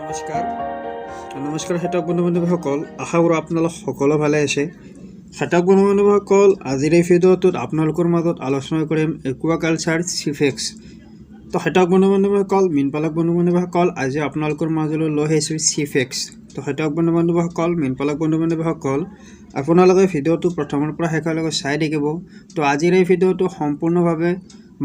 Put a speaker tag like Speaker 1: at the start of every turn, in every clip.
Speaker 1: নমস্কাৰ হেতক বন্ধু-বান্ধৱীসকল, আশা কৰোঁ আপোনালোক সকলো ভালে আছে। হেতক বন্ধু-বান্ধৱীসকল, আজিৰ এই ভিডিঅ'টোত আপোনালোকৰ মাজত আলোচনা কৰিম একুৱাকালচাৰ চিফেক্স। তো হেতক বন্ধু-বান্ধৱীসকল, মীনপালক বন্ধু-বান্ধৱীসকল, আজি আপোনালোকৰ মাজলৈ লৈ আহিছোঁ চিফেক্স। তো হেতক বন্ধু-বান্ধৱীসকল, মীনপালক বন্ধু-বান্ধৱীসকল, আপোনালোকে ভিডিঅ'টো প্ৰথমৰ পৰা শেষলৈকে চাই থাকিব। তো আজিৰ এই ভিডিঅ'টো সম্পূৰ্ণভাৱে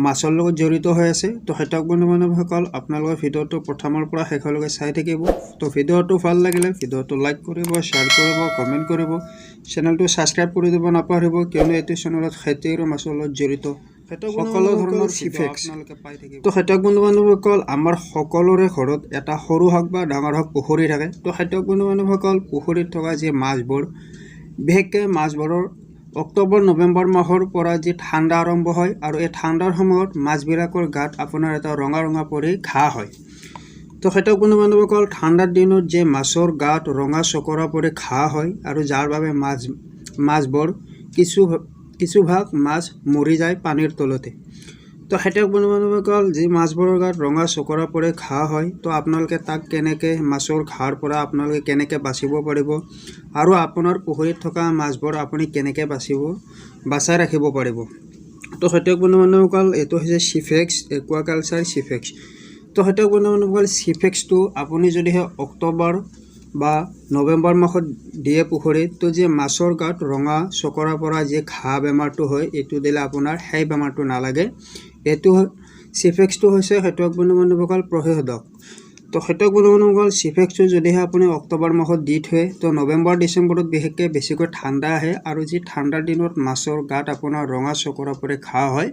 Speaker 1: মাছৰ লগত জড়িত হৈ আছে। তো হেতক বন্ধু-বান্ধৱীসকল, আপোনালোকে ভিডিঅ'টো প্ৰথমৰ পৰা শেষলৈকে চাই থাকিব। তো ভিডিঅ'টো ভাল লাগিলে ভিডিঅ'টো লাইক কৰিব, শ্বেয়াৰ কৰিব, কমেণ্ট কৰিব, চেনেলটো ছাবস্ক্ৰাইব কৰি দিব নাপাহৰিব, কিয়নো এইটো চেনেলত খেতি আৰু মাছৰ লগত জড়িত সকলো ধৰণৰ চিফেক্স পাই থাকিব। তো হেতক বন্ধু-বান্ধৱীসকল, আমাৰ সকলোৰে ঘৰত এটা সৰু হওক বা ডাঙৰ হওক পুখুৰী থাকে। তো হেতক বন্ধু-বান্ধৱীসকল, পুখুৰীত থকা যি মাছবোৰ, বিশেষকৈ মাছবোৰৰ অক্টোবৰ নৱেম্বৰ মাহৰ পৰা যি ঠাণ্ডা আৰম্ভ হয়, আৰু এই ঠাণ্ডাৰ সময়ত মাছবিলাকৰ গাত আপোনাৰ এটা ৰঙা ৰঙা পৰি ঘাঁ হয়। তো হেতক বন্ধু-বান্ধৱীসকল, ঠাণ্ডাৰ দিনত যে মাছৰ গাত ৰঙা চকৰা পৰি ঘাঁ হয়, আৰু যাৰ বাবে মাছবোৰ কিছুভাগ মাছ মৰি যায় পানীৰ তলতে। তো হেতক বন্ধু-বান্ধৱীসকল, যি মাছবোৰৰ গাত ৰঙা চকৰা পৰি ঘাঁ হয়, তো আপোনালোকে তাক কেনেকৈ মাছৰ ঘাঁৰ পৰা আপোনালোকে কেনেকৈ বাচিব পাৰিব, আৰু আপোনাৰ পুখুৰীত থকা মাছবোৰ আপুনি কেনেকৈ বাচাই ৰাখিব পাৰিব। তো হেতক বন্ধু-বান্ধৱীসকল, এইটো হৈছে চিফেক্স, একুৱাকালচাৰ চিফেক্স। তো হেতক বন্ধু-বান্ধৱীসকল, চিফেক্সটো আপুনি যদিহে অক্টোবৰ বা নৱেম্বৰ মাহত দিয়ে পুখুৰীত, তো যে মাছৰ গাত ৰঙা চকৰা পৰা যে ঘাঁ বেমাৰটো হয়, এইটো দিলে আপোনাৰ সেই বেমাৰটো নালাগে। এইটো চিফেক্সটো হৈছে হেতক বন্ধু-বান্ধৱীসকল প্ৰতিষেধক। তো হেতক বন্ধু-বান্ধৱীসকল, চিফেক্সটো যদিহে আপুনি অক্টোবৰ মাহত দি থয়, তো নৱেম্বৰ ডিচেম্বৰত বিশেষকৈ বেছিকৈ ঠাণ্ডা আহে, আৰু যি ঠাণ্ডাৰ দিনত মাছৰ গাত আপোনাৰ ৰঙা চকৰা পৰি ঘাঁ হয়,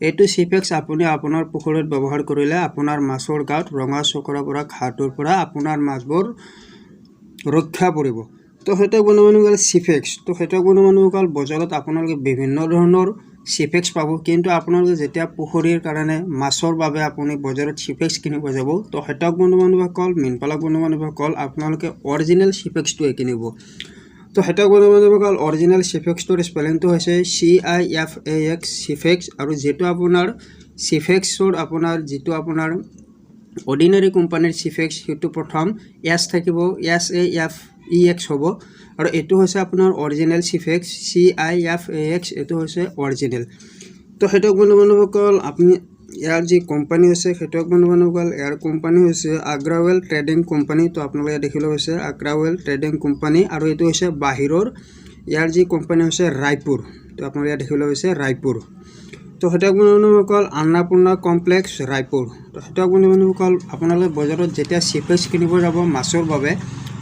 Speaker 1: এইটো চিফেক্স আপুনি আপোনাৰ পুখুৰীত ব্যৱহাৰ কৰিলে আপোনাৰ মাছৰ গাত ৰঙা চকৰা পৰা ঘাঁটোৰ পৰা আপোনাৰ মাছবোৰ ৰক্ষা পৰিব। তো হেতক বন্ধু-বান্ধৱীসকল, চিফেক্স, তো হেতক বন্ধু-বান্ধৱীসকল, বজাৰত আপোনালোকে বিভিন্ন ধৰণৰ চিফেক্স পাব, কিন্তু আপোনালোকে যেতিয়া পুখুৰীৰ কাৰণে মাছৰ বাবে আপুনি বজাৰত চিফেক্স কিনিব যাব, তো হেতক বন্ধু-বান্ধৱীসকল, মীনপালক বন্ধু-বান্ধৱীসকল, আপোনালোকে অৰিজিনেল চিফেক্সটোৱে কিনিব। তো হেতক বন্ধু-বান্ধৱীসকল, অৰিজিনেল চিফেক্সটোৰ স্পেলিংটো হৈছে CIFAX চিফেক্স, আৰু যিটো আপোনাৰ চিফেক্সৰ যিটো আপোনাৰ অৰ্ডিনাৰী কোম্পানীৰ চিফেক্স, সেইটো প্ৰথম এছ থাকিব, SAFEX হ'ব, আৰু এইটো হৈছে আপোনাৰ অৰিজিনেল চিফেক্স CIFAX, এইটো হৈছে অৰিজিনেল। তো হেতক বন্ধু-বান্ধৱীসকল, আপুনি ইয়াৰ যি কোম্পানী হৈছে হেতক বন্ধু-বান্ধৱীসকল, ইয়াৰ কোম্পানী হৈছে আগ্ৰাৱেল ট্ৰেডিং কোম্পানী। তো আপোনালোকে দেখিলে হৈছে আগ্ৰাৱেল ট্ৰেডিং কোম্পানী, আৰু এইটো হৈছে বাহিৰৰ, ইয়াৰ যি কোম্পানী হৈছে ৰায়পুৰ। তো আপোনালোকে ইয়াত দেখিলে হৈছে ৰায়পুৰ। তো হেতক বন্ধু-বান্ধৱীসকল, আন্নাপূৰ্ণা কমপ্লেক্স ৰায়পুৰ। তো হেতক বন্ধু-বান্ধৱীসকল, আপোনালোকে বজাৰত যেতিয়া চিফেক্স কিনিব যাব মাছৰ বাবে,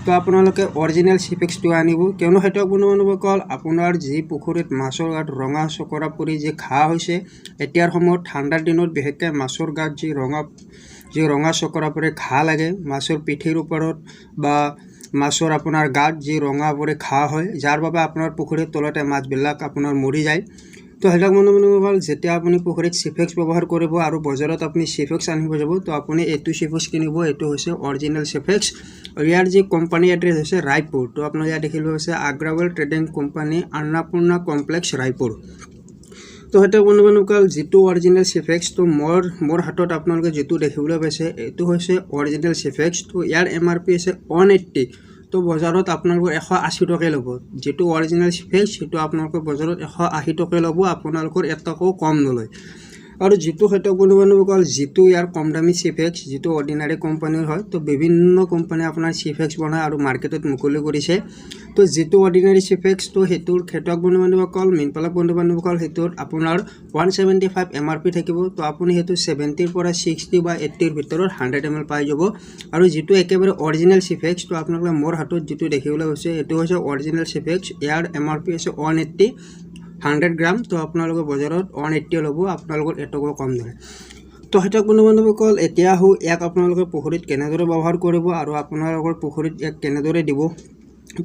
Speaker 1: তো আপোনালোকে অৰিজিনেল চিফেক্সটো আনিব, কিয়নো হেতক বন্ধু-বান্ধৱীসকল, আপোনাৰ যি পুখুৰীত মাছৰ গাত ৰঙা চকৰা পৰি যি ঘাঁ হৈছে, এতিয়াৰ সময়ত ঠাণ্ডাৰ দিনত বিশেষকৈ মাছৰ গাত যি ৰঙা চকৰা পৰি ঘাঁ লাগে, মাছৰ পিঠিৰ ওপৰত বা মাছৰ আপোনাৰ গাত যি ৰঙা পৰি ঘাঁ হয়, যাৰ বাবে আপোনাৰ পুখুৰীৰ তলতে মাছবিলাক আপোনাৰ মৰি যায়। তো হেতক বন্ধু-বান্ধৱীসকল, যেতিয়া আপুনি পুখুৰীত চিফেক্স ব্যৱহাৰ কৰিব আৰু বজাৰত আপুনি চিফেক্স আনিব যাব, তো আপুনি এইটো চিফেক্স কিনিব, এইটো হৈছে অৰিজিনেল চিফেক্স, আৰু ইয়াৰ যি কোম্পানী এড্ৰেছ হৈছে ৰায়পুৰ। তো আপোনালোকে ইয়াত দেখিলে হৈছে আগ্ৰাৱেল ট্ৰেডিং কোম্পানী, আন্নাপূৰ্ণা কমপ্লেক্স ৰায়পুৰ। তো হেতক বন্ধু-বান্ধৱীসকল, যিটো অৰিজিনেল চিফেক্স, তো মোৰ হাতত আপোনালোকে যিটো দেখিবলৈ পাইছে, এইটো হৈছে অৰিজিনেল চিফেক্স। তো ইয়াৰ MRP হৈছে 180। তো বজাৰত আপোনালোকৰ 180 টকাই ল'ব। যিটো অৰিজিনেল চিফেক্স, সেইটো আপোনালোকৰ বজাৰত 180 টকাই ল'ব, আপোনালোকৰ 1 টকাও কম নলয়। আৰু যিটো হেতক বন্ধু-বান্ধৱীসকল, যিটো ইয়াৰ কম দামী চিফেক্স, যিটো অৰ্ডিনাৰী কোম্পানীৰ হয়, তো বিভিন্ন কোম্পানী আপোনাৰ চিফেক্স বনায় আৰু মাৰ্কেটত মুকলি কৰিছে। তো যিটো অৰ্ডিনাৰী চিফেক্স, তো সেইটোৰ হেতক বন্ধু-বান্ধৱীসকল, মীনপালক বন্ধু-বান্ধৱীসকল, সেইটোত আপোনাৰ 175 MRP থাকিব। তো আপুনি সেইটো 70ৰ পৰা 60 বা 80ৰ ভিতৰত 100 ml পাই যাব। আৰু যিটো একেবাৰে অৰিজিনেল চিফেক্স, তো আপোনালোকে মোৰ হাতত যিটো দেখিবলৈ হৈছে, এইটো হৈছে অৰিজিনেল চিফেক্স, ইয়াৰ MRP হৈছে 180, 100 গ্ৰাম। তো আপোনালোকে বজাৰত 180 ল'ব, আপোনালোকৰ 1 টকাও কম নহয়। তো হেতক বন্ধু-বান্ধৱীসকল, এতিয়া ইয়াক আপোনালোকে পুখুৰীত কেনেদৰে ব্যৱহাৰ কৰিব আৰু আপোনালোকৰ পুখুৰীত ইয়াক কেনেদৰে দিব।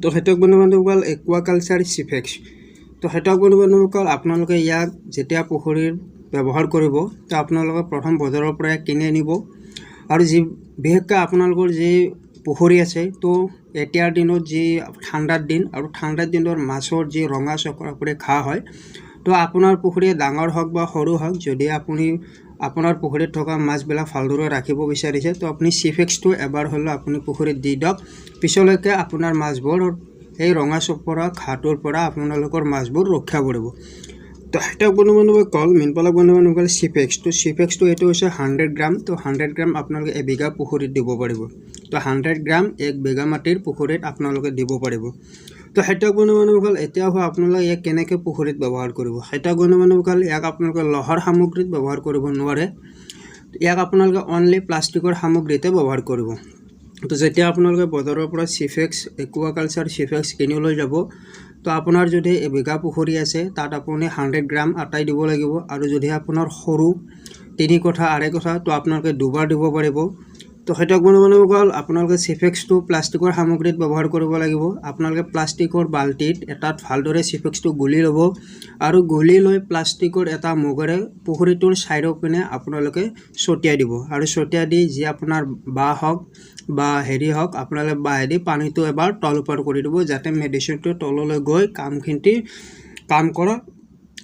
Speaker 1: তো হেতক বন্ধু-বান্ধৱীসকল, একুৱাকালচাৰ চিফেক্স। তো হেতক বন্ধু-বান্ধৱীসকল, আপোনালোকে ইয়াক যেতিয়া পুখুৰীৰ ব্যৱহাৰ কৰিব, তো আপোনালোকে প্ৰথম বজাৰৰ পৰা কিনি আনিব, আৰু বিশেষকৈ আপোনালোকৰ যি পুখুৰী আছে, তো এতিয়াৰ দিনত যি ঠাণ্ডাৰ দিন, আৰু ঠাণ্ডাৰ দিনৰ মাছৰ যি ৰঙা চকৰা পৰি ঘাঁ হয়, তো আপোনাৰ পুখুৰী ডাঙৰ হওক বা সৰু হওক যদি আপুনি আপোনাৰ পুখুৰীত থকা মাছবিলাক ভালদৰে ৰাখিব বিচাৰিছে তো আপুনি চিফেক্সটো এবাৰ হ'লে আপুনি পুখুৰীত দি দিয়ক পিছলৈকে আপোনাৰ মাছবোৰ এই ৰঙা চপৰা ঘাটোৰ পৰা আপোনালোকৰ মাছবোৰ ৰক্ষা কৰিব তো এটা বন্ধুবান্ধৱসকল মিনপালক বন্ধুবান্ধৱসকল চিফেক্সটো এইটো হৈছে 100 গ্ৰাম তো 100 গ্ৰাম আপোনালোকে এবিঘা পুখুৰীত দিব পাৰিব তো 100 গ্ৰাম এক বিঘা মাটিৰ পুখুৰীত আপোনালোকে দিব পাৰিব তো এটা বন্ধুবান্ধৱসকল এতিয়া হয় আপোনালোকে ইয়াক কেনেকৈ পুখুৰীত ব্যৱহাৰ কৰিব এটা বন্ধুবান্ধৱসকল ইয়াক আপোনালোকে লোহাৰ সামগ্ৰীত ব্যৱহাৰ কৰিব নোৱাৰে ইয়াক আপোনালোকে অনলি প্লাষ্টিকৰ সামগ্ৰীতে ব্যৱহাৰ কৰিব তো যেতিয়া আপোনালোকে বজাৰৰ পৰা চিফেক্স একুৱাকালচাৰ চিফেক্স কিনিবলৈ যাব তো আপোনাৰ যদি এবিঘা পুখুৰী আছে তাত আপুনি 100 গ্ৰাম আটাই দিব লাগিব আৰু যদি আপোনাৰ সৰু 3 কঠা 2.5 কঠা তো আপোনালোকে দুবাৰ দিব পাৰিব তো হেতক বন্ধুবান্ধৱসকল আপোনালোকে চিফেক্সটো প্লাষ্টিকৰ সামগ্ৰীত ব্যৱহাৰ কৰিব লাগিব আপোনালোকে প্লাষ্টিকৰ বাল্টিত এটাত ভালদৰে চিফেক্সটো গুলি ল'ব আৰু গুলি লৈ প্লাষ্টিকৰ এটা মুগৰে পুখুৰীটোৰ চাইডৰ পিনে আপোনালোকে ছটিয়াই দিব আৰু ছটিয়াই দি যি আপোনাৰ বা হওক বা হেৰি হওক আপোনালোকে বাহেদি পানীটো এবাৰ তল ওপৰ কৰি দিব যাতে মেডিচিনটো তললৈ গৈ কাম কৰা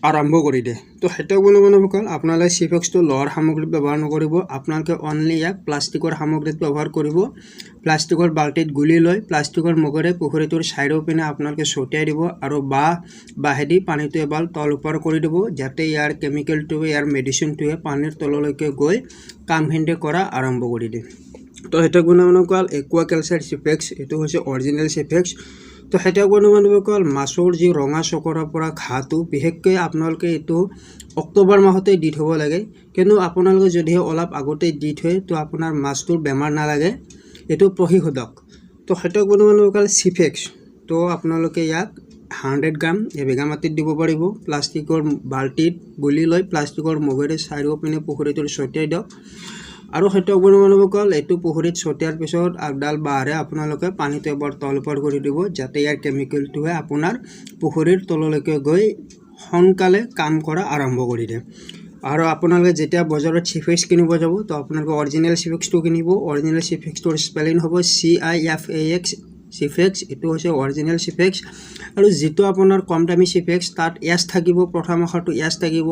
Speaker 1: আৰম্ভ কৰি দিয়ে তো হেতক বন্ধুবান্ধৱসকল আপোনালোকে চিফেক্সটো লোহাৰ সামগ্ৰীত ব্যৱহাৰ নকৰিব আপোনালোকে অনলি ইয়াক প্লাষ্টিকৰ সামগ্ৰীত ব্যৱহাৰ কৰিব প্লাষ্টিকৰ বাল্টিত গুলি লৈ প্লাষ্টিকৰ মুগৰে পুখুৰীটোৰ চাইডৰ পিনে আপোনালোকে ছটিয়াই দিব আৰু বাহেদি পানীটো এবাৰ তল ওপৰ কৰি দিব যাতে ইয়াৰ কেমিকেলটোৱে ইয়াৰ মেডিচিনটোৱে পানীৰ তললৈকে গৈ কামখিনি কৰা আৰম্ভ কৰি দিয়ে তো হেতক বন্ধুবান্ধৱসকল একুৱাকালচাৰ চিফেক্স এইটো হৈছে অৰিজিনেল চিফেক্স তো হেতক বন্ধুবান্ধৱসকল মাছৰ যি ৰঙা চকৰাৰ পৰা ঘাটো বিশেষকৈ আপোনালোকে এইটো অক্টোবৰ মাহতে দি থব লাগে কিন্তু আপোনালোকে যদি অলপ আগতে দি থয় তো আপোনাৰ মাছটোৰ বেমাৰ নালাগে এইটো প্ৰতিষেধক তো হেতক বন্ধুবান্ধৱসকল চিফেক্স তো আপোনালোকে ইয়াক 100 গ্ৰাম এবিঘা মাটিত দিব পাৰিব প্লাষ্টিকৰ বাল্টিত গুলি লৈ প্লাষ্টিকৰ মুগেৰে চাৰিও পিনে পুখুৰীটোৰ ছটিয়াই দিয়ক আৰু হেতক বন্ধুবান্ধৱসকল এইটো পুখুৰীত ছটিয়াৰ পিছত আগডাল বাৰে আপোনালোকে পানীটো এবাৰ তল ওপৰ কৰি দিব যাতে ইয়াৰ কেমিকেলটোৱে আপোনাৰ পুখুৰীৰ তললৈকে গৈ সোনকালে কাম কৰা আৰম্ভ কৰি দিয়ে আৰু আপোনালোকে যেতিয়া বজাৰত চিফেক্স কিনিব যাব তো আপোনালোকে অৰিজিনেল চিফেক্সটো কিনিব অৰিজিনেল চিফেক্সটোৰ স্পেলিং হ'ব CIFAX চিফেক্স এইটো হৈছে অৰিজিনেল চিফেক্স আৰু যেটো আপোনাৰ কম দামী চিফেক্স তাত এছ থাকিব প্ৰথম আখৰটো এছ থাকিব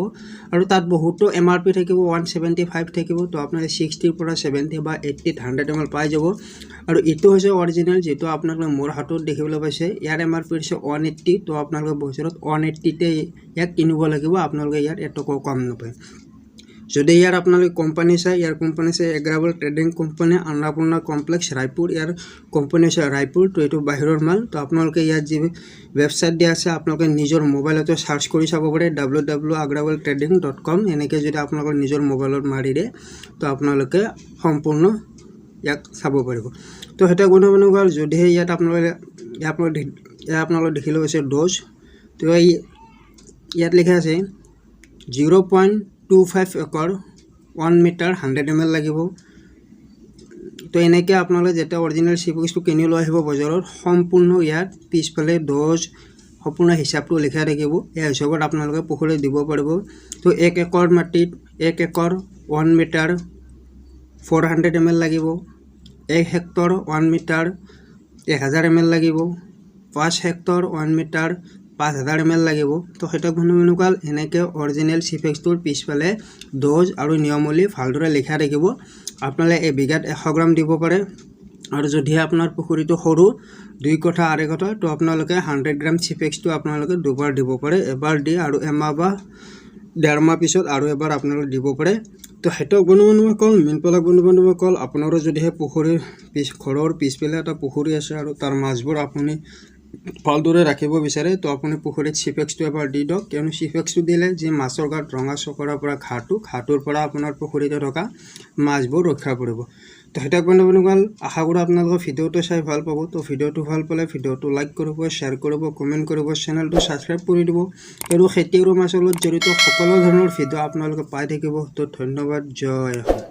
Speaker 1: আৰু তাত বহুতো MRP থাকিব 175 থাকিব তো আপোনালোকে 60 পৰা 70 বা 80 100 ml পাই যাব আৰু এইটো হৈছে অৰিজিনেল যেটো আপোনালোকে মোৰ হাতত দেখিবলৈ পাইছে ইয়াৰ MRP হৈছে 180 তো আপোনালোকে বজাৰত 180 তে ইয়াক কিনিব লাগিব আপোনালোকে ইয়াত এটকো কম নাপায় যদি ইয়াৰ আপোনালোকে কোম্পানী চাই ইয়াৰ কোম্পানী চাই এগ্ৰাবল ট্ৰেডিং কোম্পানী আন্নাপূৰ্ণা কমপ্লেক্স ৰায়পুৰ ইয়াৰ কোম্পানী আছে ৰায়পুৰ তো এইটো বাহিৰৰ মাল তো আপোনালোকে ইয়াত যি ৱেবছাইট দিয়া আছে আপোনালোকে নিজৰ মোবাইলতে সাৰ্চ কৰি চাব পাৰে www.agrabeltrading.com এনেকৈ যদি আপোনালোকৰ নিজৰ মোবাইলত মাৰি দিয়ে তো আপোনালোকে সম্পূৰ্ণ ইয়াক চাব পাৰিব তো হেতক বন্ধুবান্ধৱসকল যদিহে ইয়াত আপোনালোকে দেখিলে হৈছে ড'জ তো ইয়াত লিখা আছে 0.25 একৰ 1 মিটাৰ 100 ml লাগিব তো এনেকৈ আপোনালোকে যেতিয়া অৰিজিনেল চিফেক্সটো কিনি লৈ আহিব বজাৰত সম্পূৰ্ণ ইয়াত পিছফালে ড'জ সম্পূৰ্ণ হিচাপটো লিখা থাকিব এই হিচাপত আপোনালোকে পুখুৰীত দিব পাৰিব তো 1 একৰ মাটিত 1 একৰ 1 মিটাৰ 400 ml লাগিব 1 হেক্টৰ 1 মিটাৰ 1000 ml লাগিব 5 হেক্টৰ 1 মিটাৰ 5000 ml লাগিব তো হেতক বন্ধুবান্ধৱসকল এনেকৈ অৰিজিনেল চিফেক্সটোৰ পিছফালে ড'জ আৰু নিয়মাৱলী ভালদৰে লিখা থাকিব আপোনালোকে এবিঘাত 100 গ্ৰাম দিব পাৰে আৰু যদি আপোনাৰ পুখুৰীটো সৰু 2 কঠা 2.5 কঠা তো আপোনালোকে 100 গ্ৰাম চিফেক্সটো আপোনালোকে দুবাৰ দিব পাৰে এবাৰ দি আৰু এমাহ বা 1.5 মাহ পিছত আৰু এবাৰ আপোনালোকে দিব পাৰে তো হেতক বন্ধুবান্ধৱসকল মিনপালক বন্ধুবান্ধৱসকল আপোনাৰো যদিহে পুখুৰীৰ ঘৰৰ পিছফালে এটা পুখুৰী আছে আৰু তাৰ মাছবোৰ আপুনি ভালদৰে ৰাখিব বিচাৰে তো আপুনি পুখুৰীত চিফেক্সটো এবাৰ দি দিয়ক কিয়নো চিফেক্সটো দিলে যি মাছৰ গাত ৰঙা চকৰাৰ পৰা ঘাটোৰ পৰা আপোনাৰ পুখুৰীতে থকা মাছবোৰ ৰক্ষা কৰিব তো হেতক বন্ধুবান্ধৱসকল আশা কৰোঁ আপোনালোকৰ ভিডিঅ'টো চাই ভাল পাব তো ভিডিঅ'টো ভাল পালে ভিডিঅ'টো লাইক কৰিব শ্বেয়াৰ কৰিব কমেণ্ট কৰিব চেনেলটো ছাবস্ক্ৰাইব কৰি দিব আৰু খেতি আৰু মাছৰ লগত জড়িত সকলো ধৰণৰ ভিডিঅ' আপোনালোকে পাই থাকিব তো ধন্যবাদ জয়